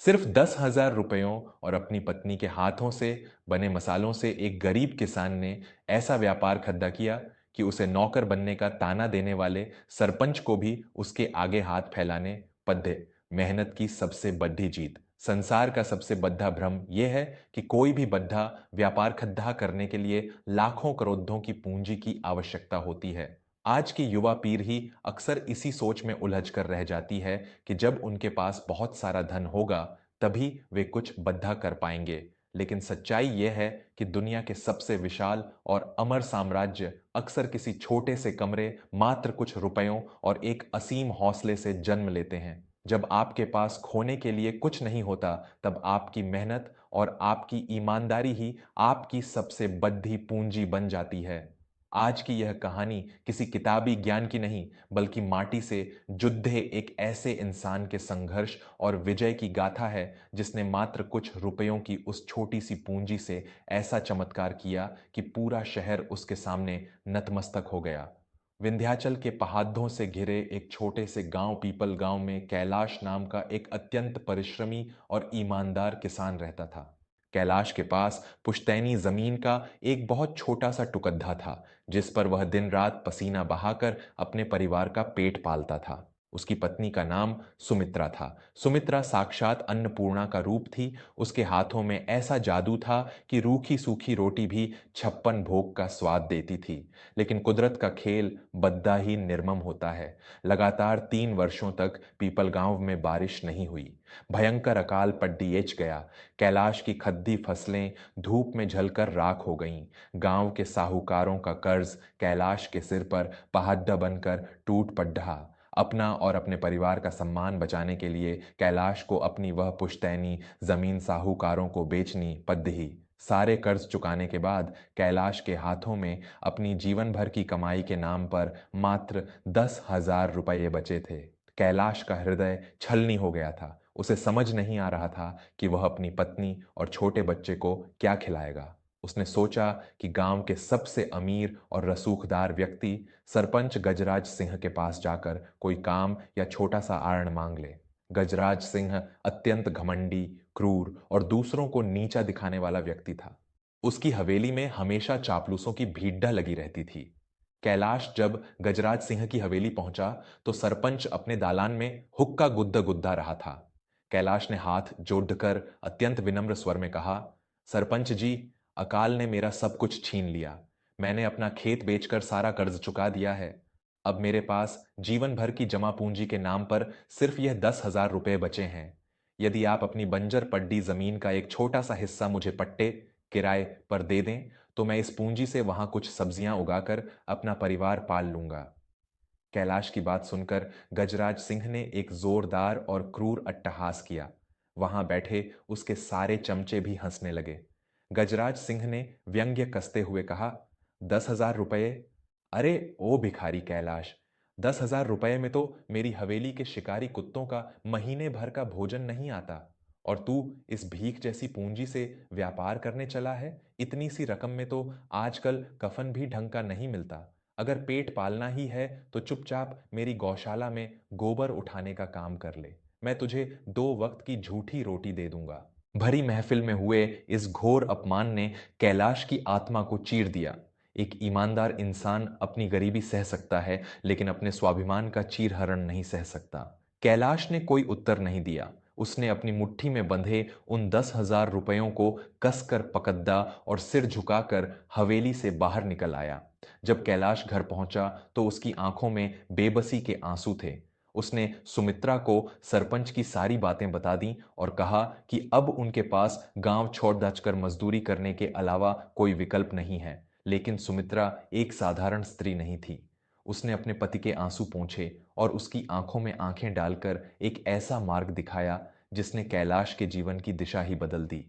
सिर्फ 10,000 रुपयों और अपनी पत्नी के हाथों से बने मसालों से एक गरीब किसान ने ऐसा व्यापार खड़ा किया कि उसे नौकर बनने का ताना देने वाले सरपंच को भी उसके आगे हाथ फैलाने पद्धे। मेहनत की सबसे बड़ी जीत। संसार का सबसे बड़ा भ्रम यह है कि कोई भी बड़ा व्यापार खड़ा करने के लिए लाखों करोड़ों की पूंजी की आवश्यकता होती है। आज की युवा पीढ़ी ही अक्सर इसी सोच में उलझ कर रह जाती है कि जब उनके पास बहुत सारा धन होगा तभी वे कुछ बद्धा कर पाएंगे। लेकिन सच्चाई यह है कि दुनिया के सबसे विशाल और अमर साम्राज्य अक्सर किसी छोटे से कमरे, मात्र कुछ रुपयों और एक असीम हौसले से जन्म लेते हैं। जब आपके पास खोने के लिए कुछ नहीं होता, तब आपकी मेहनत और आपकी ईमानदारी ही आपकी सबसे बड़ी पूंजी बन जाती है। आज की यह कहानी किसी किताबी ज्ञान की नहीं, बल्कि माटी से जुद्धे एक ऐसे इंसान के संघर्ष और विजय की गाथा है जिसने मात्र कुछ रुपयों की उस छोटी सी पूंजी से ऐसा चमत्कार किया कि पूरा शहर उसके सामने नतमस्तक हो गया। विंध्याचल के पहाड़ों से घिरे एक छोटे से गांव पीपल गांव में कैलाश नाम का एक अत्यंत परिश्रमी और ईमानदार किसान रहता था। कैलाश के पास पुश्तैनी जमीन का एक बहुत छोटा सा टुकड़ा था, जिस पर वह दिन रात पसीना बहाकर अपने परिवार का पेट पालता था। उसकी पत्नी का नाम सुमित्रा था। सुमित्रा साक्षात अन्नपूर्णा का रूप थी। उसके हाथों में ऐसा जादू था कि रूखी सूखी रोटी भी 56 भोग का स्वाद देती थी। लेकिन कुदरत का खेल बद्दा ही निर्मम होता है। लगातार 3 वर्षों तक पीपल गांव में बारिश नहीं हुई। भयंकर अकाल पड्डीएच गया। कैलाश की खद्दी फसलें धूप में जलकर राख हो गईं। गांव के साहूकारों का कर्ज कैलाश के सिर पर पहाड़ बनकर टूट पड़ा। अपना और अपने परिवार का सम्मान बचाने के लिए कैलाश को अपनी वह पुश्तैनी जमीन साहूकारों को बेचनी पड़ी। सारे कर्ज चुकाने के बाद कैलाश के हाथों में अपनी जीवन भर की कमाई के नाम पर मात्र 10,000 रुपये बचे थे। कैलाश का हृदय छलनी हो गया था। उसे समझ नहीं आ रहा था कि वह अपनी पत्नी और छोटे बच्चे को क्या खिलाएगा। उसने सोचा कि गांव के सबसे अमीर और रसूखदार व्यक्ति सरपंच गजराज सिंह के पास जाकर कोई काम या छोटा सा आरण मांग ले। गजराज सिंह अत्यंत घमंडी, क्रूर और दूसरों को नीचा दिखाने वाला व्यक्ति था। उसकी हवेली में हमेशा चापलूसों की भीड़ लगी रहती थी। कैलाश जब गजराज सिंह की हवेली पहुंचा तो सरपंच अपने दालान में हुक्का गुद्दा गुद्दा रहा था। कैलाश ने हाथ जोड़कर अत्यंत विनम्र स्वर में कहा, सरपंच जी, अकाल ने मेरा सब कुछ छीन लिया। मैंने अपना खेत बेचकर सारा कर्ज चुका दिया है। अब मेरे पास जीवन भर की जमा पूंजी के नाम पर सिर्फ यह 10,000 रुपये बचे हैं। यदि आप अपनी बंजर पड्डी जमीन का एक छोटा सा हिस्सा मुझे पट्टे किराए पर दे दें, तो मैं इस पूंजी से वहां कुछ सब्जियां उगाकर अपना परिवार पाल लूंगा। कैलाश की बात सुनकर गजराज सिंह ने एक जोरदार और क्रूर अट्टहास किया। वहां बैठे उसके सारे चमचे भी हंसने लगे। गजराज सिंह ने व्यंग्य कसते हुए कहा, 10,000 रुपये? अरे ओ भिखारी कैलाश, 10,000 रुपये में तो मेरी हवेली के शिकारी कुत्तों का महीने भर का भोजन नहीं आता। और तू इस भीख जैसी पूंजी से व्यापार करने चला है? इतनी सी रकम में तो आजकल कफन भी ढंग का नहीं मिलता। अगर पेट पालना ही है तो चुपचाप मेरी गौशाला में गोबर उठाने का काम कर ले। मैं तुझे 2 वक्त की झूठी रोटी दे दूंगा। भरी महफिल में हुए इस घोर अपमान ने कैलाश की आत्मा को चीर दिया। एक ईमानदार इंसान अपनी गरीबी सह सकता है, लेकिन अपने स्वाभिमान का चीरहरण नहीं सह सकता। कैलाश ने कोई उत्तर नहीं दिया। उसने अपनी मुट्ठी में बंधे उन 10,000 रुपयों को कसकर पकड़ा और सिर झुकाकर हवेली से बाहर निकल आया। जब कैलाश घर पहुंचा तो उसकी आंखों में बेबसी के आंसू थे। उसने सुमित्रा को सरपंच की सारी बातें बता दी और कहा कि अब उनके पास गांव छोड़ दाचकर मजदूरी करने के अलावा कोई विकल्प नहीं है। लेकिन सुमित्रा एक साधारण स्त्री नहीं थी। उसने अपने पति के आंसू पोंछे और उसकी आंखों में आंखें डालकर एक ऐसा मार्ग दिखाया जिसने कैलाश के जीवन की दिशा ही बदल दी।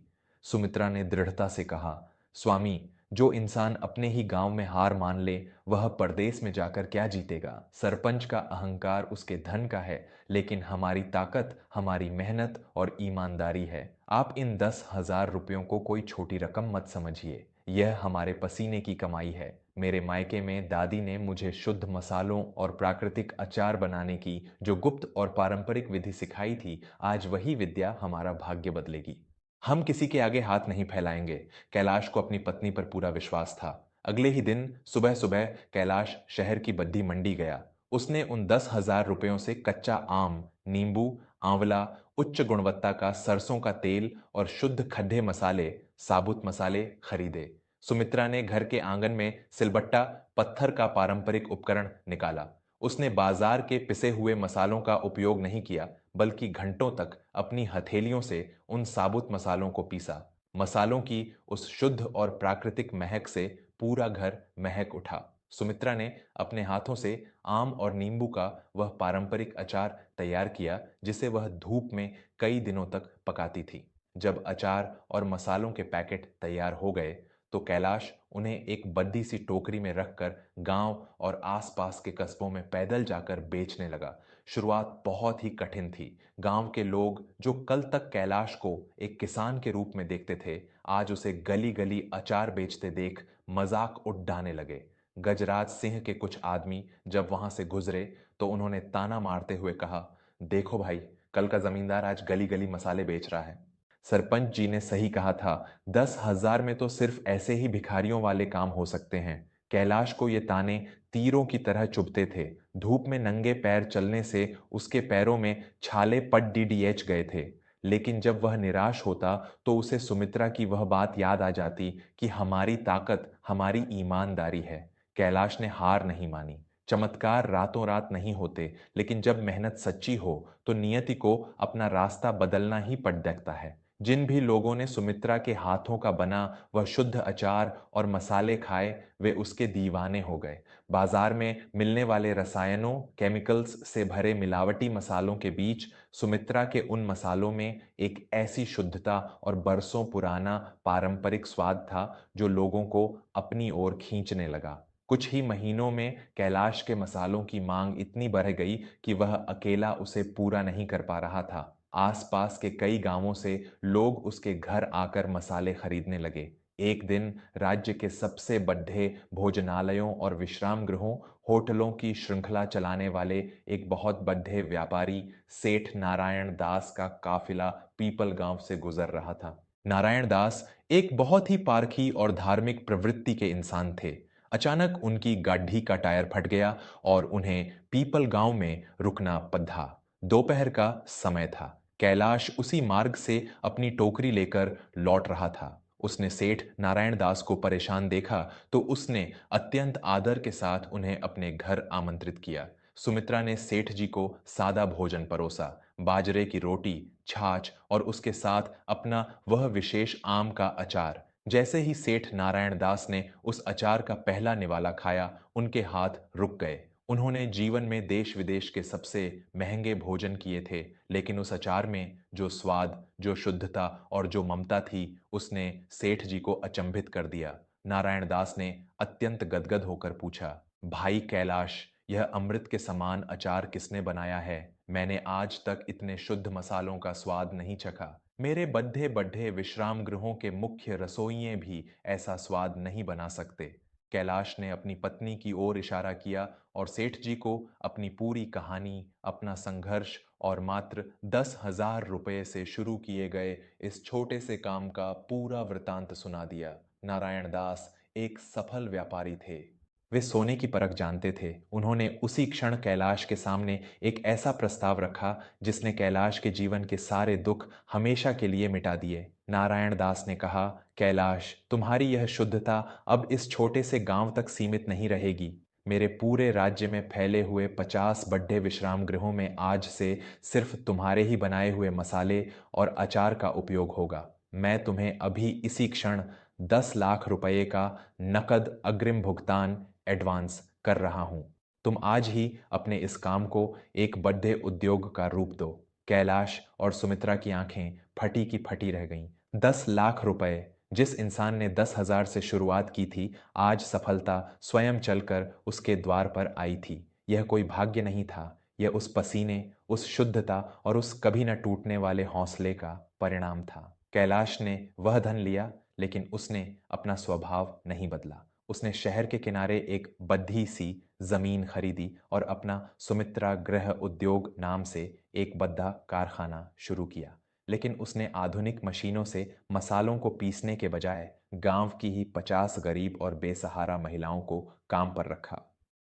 सुमित्रा ने दृढ़ता से कहा, स्वामी, जो इंसान अपने ही गांव में हार मान ले, वह परदेश में जाकर क्या जीतेगा? सरपंच का अहंकार उसके धन का है, लेकिन हमारी ताकत हमारी मेहनत और ईमानदारी है। आप इन 10,000 रुपयों को कोई छोटी रकम मत समझिए। यह हमारे पसीने की कमाई है। मेरे मायके में दादी ने मुझे शुद्ध मसालों और प्राकृतिक अचार बनाने की जो गुप्त और पारंपरिक विधि सिखाई थी, आज वही विद्या हमारा भाग्य बदलेगी। हम किसी के आगे हाथ नहीं फैलाएंगे। कैलाश को अपनी पत्नी पर पूरा विश्वास था। अगले ही दिन सुबह सुबह कैलाश शहर की बद्दी मंडी गया। उसने उन 10,000 रुपयों से कच्चा आम, नींबू, आंवला, उच्च गुणवत्ता का सरसों का तेल और शुद्ध खड्डे मसाले, साबुत मसाले खरीदे। सुमित्रा ने घर के आंगन में सिलबट्टा, पत्थर का पारंपरिक उपकरण निकाला। उसने बाजार के पिसे हुए मसालों का उपयोग नहीं किया, बल्कि घंटों तक अपनी हथेलियों से उन साबुत मसालों को पीसा। मसालों की उस शुद्ध और प्राकृतिक महक से पूरा घर महक उठा। सुमित्रा ने अपने हाथों से आम और नींबू का वह पारंपरिक अचार तैयार किया, जिसे वह धूप में कई दिनों तक पकाती थी। जब अचार और मसालों के पैकेट तैयार हो गए, तो कैलाश उन्हें एक बद्दी सी टोकरी में रखकर गांव और आसपास के कस्बों में पैदल जाकर बेचने लगा। शुरुआत बहुत ही कठिन थी। गांव के लोग जो कल तक कैलाश को एक किसान के रूप में देखते थे, आज उसे गली गली अचार बेचते देख मजाक उड़ाने लगे। गजराज सिंह के कुछ आदमी जब वहां से गुजरे, तो उन्होंने ताना मारते हुए कहा, देखो भाई, कल का जमींदार आज गली गली मसाले बेच रहा है। सरपंच जी ने सही कहा था। 10,000 में तो सिर्फ ऐसे ही भिखारियों वाले काम हो सकते हैं। कैलाश को ये ताने तीरों की तरह चुभते थे। धूप में नंगे पैर चलने से उसके पैरों में छाले पट डीडीएच गए थे। लेकिन जब वह निराश होता, तो उसे सुमित्रा की वह बात याद आ जाती कि हमारी ताकत हमारी ईमानदारी है। कैलाश ने हार नहीं मानी। चमत्कार रातों रात नहीं होते, लेकिन जब मेहनत सच्ची हो, तो नियति को अपना रास्ता बदलना ही पड़ सकता है। जिन भी लोगों ने सुमित्रा के हाथों का बना वह शुद्ध अचार और मसाले खाए, वे उसके दीवाने हो गए। बाजार में मिलने वाले रसायनों, केमिकल्स से भरे मिलावटी मसालों के बीच सुमित्रा के उन मसालों में एक ऐसी शुद्धता और बरसों पुराना पारंपरिक स्वाद था, जो लोगों को अपनी ओर खींचने लगा। कुछ ही महीनों में कैलाश के मसालों की मांग इतनी बढ़ गई कि वह अकेला उसे पूरा नहीं कर पा रहा था। आसपास के कई गांवों से लोग उसके घर आकर मसाले खरीदने लगे। एक दिन राज्य के सबसे बड़े भोजनालयों और विश्राम गृहों, होटलों की श्रृंखला चलाने वाले एक बहुत बड़े व्यापारी सेठ नारायण दास का काफिला पीपल गांव से गुजर रहा था। नारायण दास एक बहुत ही पारखी और धार्मिक प्रवृत्ति के इंसान थे। अचानक उनकी गाड़ी का टायर फट गया और उन्हें पीपल गांव में रुकना पड़ा। दोपहर का समय था। कैलाश उसी मार्ग से अपनी टोकरी लेकर लौट रहा था। उसने सेठ नारायण दास को परेशान देखा, तो उसने अत्यंत आदर के साथ उन्हें अपने घर आमंत्रित किया। सुमित्रा ने सेठ जी को सादा भोजन परोसा, बाजरे की रोटी, छाछ और उसके साथ अपना वह विशेष आम का अचार। जैसे ही सेठ नारायण दास ने उस अचार का पहला निवाला खाया, उनके हाथ रुक गए। उन्होंने जीवन में देश विदेश के सबसे महंगे भोजन किए थे, लेकिन उस अचार में जो स्वाद, जो शुद्धता और जो ममता थी, उसने सेठ जी को अचंभित कर दिया। नारायण दास ने अत्यंत गदगद होकर पूछा, भाई कैलाश, यह अमृत के समान अचार किसने बनाया है? मैंने आज तक इतने शुद्ध मसालों का स्वाद नहीं चखा। मेरे बड्ढे बड्ढे विश्राम गृहों के मुख्य रसोइये भी ऐसा स्वाद नहीं बना सकते। कैलाश ने अपनी पत्नी की ओर इशारा किया और सेठ जी को अपनी पूरी कहानी, अपना संघर्ष और मात्र 10,000 रुपये से शुरू किए गए इस छोटे से काम का पूरा वृतांत सुना दिया। नारायण दास एक सफल व्यापारी थे। वे सोने की परख जानते थे। उन्होंने उसी क्षण कैलाश के सामने एक ऐसा प्रस्ताव रखा, जिसने कैलाश के जीवन के सारे दुख हमेशा के लिए मिटा दिए। नारायण दास ने कहा, कैलाश, तुम्हारी यह शुद्धता अब इस छोटे से गांव तक सीमित नहीं रहेगी। मेरे पूरे राज्य में फैले हुए 50 बड़े विश्राम गृहों में आज से सिर्फ तुम्हारे ही बनाए हुए मसाले और अचार का उपयोग होगा। मैं तुम्हें अभी इसी क्षण 10 लाख रुपए का नकद अग्रिम भुगतान एडवांस कर रहा हूं। तुम आज ही अपने इस काम को एक बड़े उद्योग का रूप दो। कैलाश और सुमित्रा की आंखें फटी की फटी रह गईं। 10 लाख रुपए! जिस इंसान ने 10,000 से शुरुआत की थी, आज सफलता स्वयं चलकर उसके द्वार पर आई थी। यह कोई भाग्य नहीं था, यह उस पसीने, उस शुद्धता और उस कभी न टूटने वाले हौसले का परिणाम था। कैलाश ने वह धन लिया, लेकिन उसने अपना स्वभाव नहीं बदला। उसने शहर के किनारे एक बद्धी सी जमीन खरीदी और अपना सुमित्रा गृह उद्योग नाम से एक बद्धा कारखाना शुरू किया। लेकिन उसने आधुनिक मशीनों से मसालों को पीसने के बजाय गांव की ही 50 गरीब और बेसहारा महिलाओं को काम पर रखा।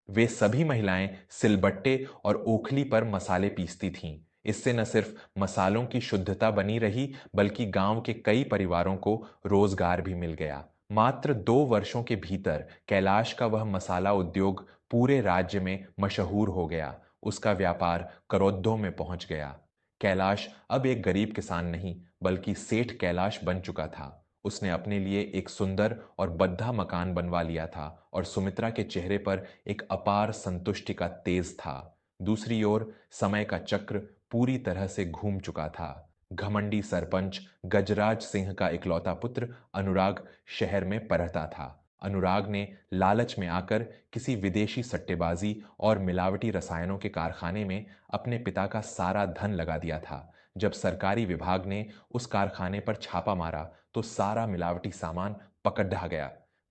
वे सभी महिलाएं सिलबट्टे और ओखली पर मसाले पीसती थीं। इससे न सिर्फ मसालों की शुद्धता बनी रही, बल्कि गांव के कई परिवारों को रोजगार भी मिल गया। मात्र 2 वर्षों के भीतर कैलाश का वह मसाला उद्योग पूरे राज्य में मशहूर हो गया। उसका व्यापार करोड़ों में पहुंच गया। कैलाश अब एक गरीब किसान नहीं, बल्कि सेठ कैलाश बन चुका था। उसने अपने लिए एक सुंदर और बद्धा मकान बनवा लिया था और सुमित्रा के चेहरे पर एक अपार संतुष्टि का तेज था। दूसरी ओर समय का चक्र पूरी तरह से घूम चुका था। घमंडी सरपंच गजराज सिंह का इकलौता पुत्र अनुराग शहर में पढ़ता था। अनुराग ने लालच में आकर किसी विदेशी सट्टेबाजी और मिलावटी रसायनों के कारखाने में अपने पिता का सारा धन लगा दिया था। जब सरकारी विभाग ने उस कारखाने पर छापा मारा तो सारा मिलावटी सामान पकड़ ढा गया।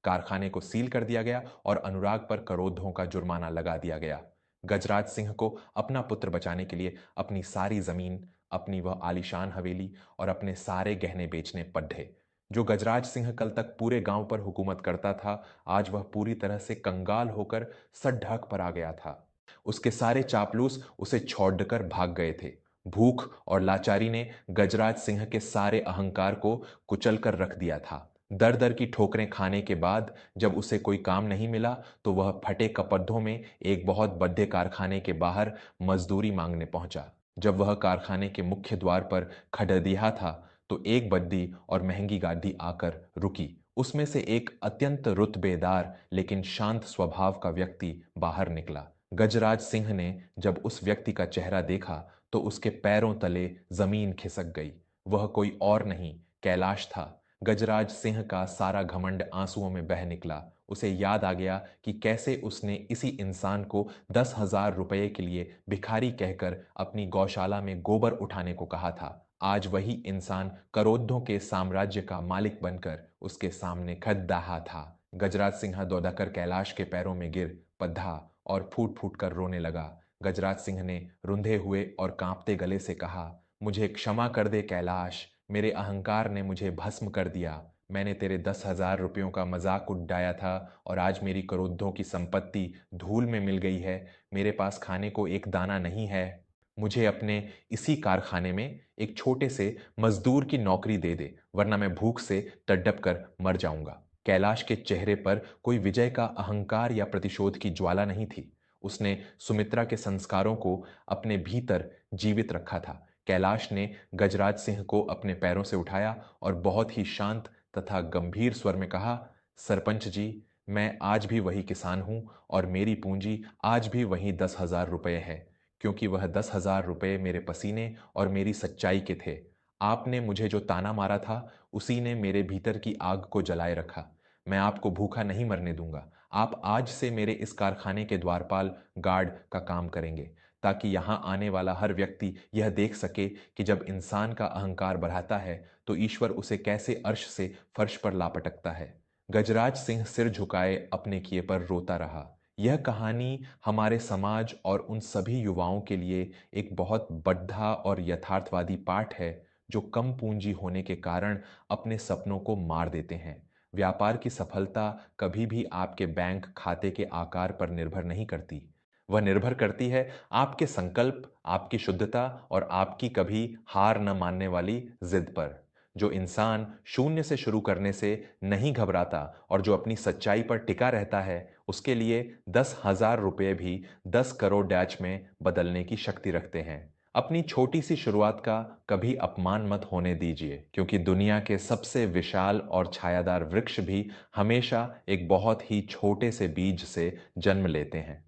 कारखाने को सील कर दिया गया और अनुराग पर करोड़ों का जुर्माना लगा दिया गया। गजराज सिंह को अपना पुत्र बचाने के लिए अपनी सारी जमीन, अपनी वह आलीशान हवेली और अपने सारे गहने बेचने पड़े। जो गजराज सिंह कल तक पूरे गांव पर हुकूमत करता था, आज वह पूरी तरह से कंगाल होकर सड़ढाक पर आ गया था। उसके सारे चापलूस उसे छोड़कर भाग गए थे। भूख और लाचारी ने गजराज सिंह के सारे अहंकार को कुचल कर रख दिया था। दर दर की ठोकरें खाने के बाद जब उसे कोई काम नहीं मिला तो वह फटे कपड़ों में एक बहुत बड़े कारखाने के बाहर मजदूरी मांगने पहुंचा। जब वह कारखाने के मुख्य द्वार पर खड़दिया था तो एक बद्दी और महंगी गाड़ी आकर रुकी। उसमें से एक अत्यंत रुतबेदार लेकिन शांत स्वभाव का व्यक्ति बाहर निकला। गजराज सिंह ने जब उस व्यक्ति का चेहरा देखा तो उसके पैरों तले जमीन खिसक गई। वह कोई और नहीं, कैलाश था। गजराज सिंह का सारा घमंड आंसुओं में बह निकला। उसे याद आ गया कि कैसे उसने इसी इंसान को 10,000 रुपये के लिए भिखारी कहकर अपनी गौशाला में गोबर उठाने को कहा था। आज वही इंसान करोड़ों के साम्राज्य का मालिक बनकर उसके सामने खड़ा था। गजराज सिंह दौड़ाकर कैलाश के पैरों में गिर पधा और फूट फूट कर रोने लगा। गजराज सिंह ने रुंधे हुए और कांपते गले से कहा, मुझे क्षमा कर दे कैलाश, मेरे अहंकार ने मुझे भस्म कर दिया। मैंने तेरे 10,000 रुपयों का मजाक उड़ाया था और आज मेरी करोड़ों की संपत्ति धूल में मिल गई है। मेरे पास खाने को एक दाना नहीं है। मुझे अपने इसी कारखाने में एक छोटे से मजदूर की नौकरी दे दे, वरना मैं भूख से तड़प कर मर जाऊंगा। कैलाश के चेहरे पर कोई विजय का अहंकार या प्रतिशोध की ज्वाला नहीं थी। उसने सुमित्रा के संस्कारों को अपने भीतर जीवित रखा था। कैलाश ने गजराज सिंह को अपने पैरों से उठाया और बहुत ही शांत तथा गंभीर स्वर में कहा, सरपंच जी, मैं आज भी वही किसान हूं और मेरी पूंजी आज भी वही 10,000 रुपये है, क्योंकि वह 10,000 रुपये मेरे पसीने और मेरी सच्चाई के थे। आपने मुझे जो ताना मारा था, उसी ने मेरे भीतर की आग को जलाए रखा। मैं आपको भूखा नहीं मरने दूंगा। आप आज से मेरे इस कारखाने के द्वारपाल गार्ड का काम करेंगे, ताकि यहाँ आने वाला हर व्यक्ति यह देख सके कि जब इंसान का अहंकार बढ़ाता है तो ईश्वर उसे कैसे अर्श से फर्श पर ला पटकता है। गजराज सिंह सिर झुकाए अपने किए पर रोता रहा। यह कहानी हमारे समाज और उन सभी युवाओं के लिए एक बहुत बड़ा और यथार्थवादी पाठ है, जो कम पूंजी होने के कारण अपने सपनों को मार देते हैं। व्यापार की सफलता कभी भी आपके बैंक खाते के आकार पर निर्भर नहीं करती। वह निर्भर करती है आपके संकल्प, आपकी शुद्धता और आपकी कभी हार न मानने वाली जिद पर। जो इंसान शून्य से शुरू करने से नहीं घबराता और जो अपनी सच्चाई पर टिका रहता है, उसके लिए 10,000 रुपये भी 10 करोड़ डैच में बदलने की शक्ति रखते हैं। अपनी छोटी सी शुरुआत का कभी अपमान मत होने दीजिए, क्योंकि दुनिया के सबसे विशाल और छायादार वृक्ष भी हमेशा एक बहुत ही छोटे से बीज से जन्म लेते हैं।